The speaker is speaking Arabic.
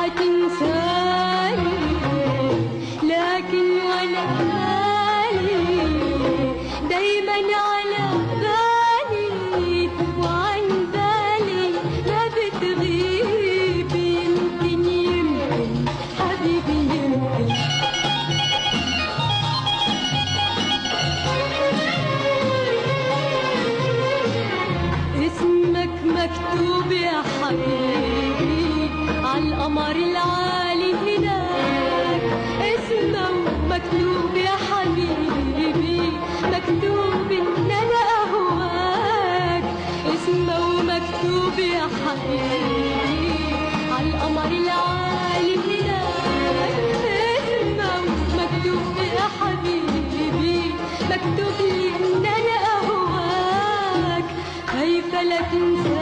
تنساني، لكن وانا غالي دايما على بالي، وعن بالي ما بتغيب. يمكن حبيبي يمكن اسمك مكتوب يا حبيبي عالقمر العالي هناك. اسمه مكتوب يا حبيبي، مكتوب ان انا اهواك. اسمه مكتوب يا حبيبي عالقمر العالي هناك. اسمه مكتوب يا حبيبي، مكتوب لي ان انا اهواك. خايفة لا تنسى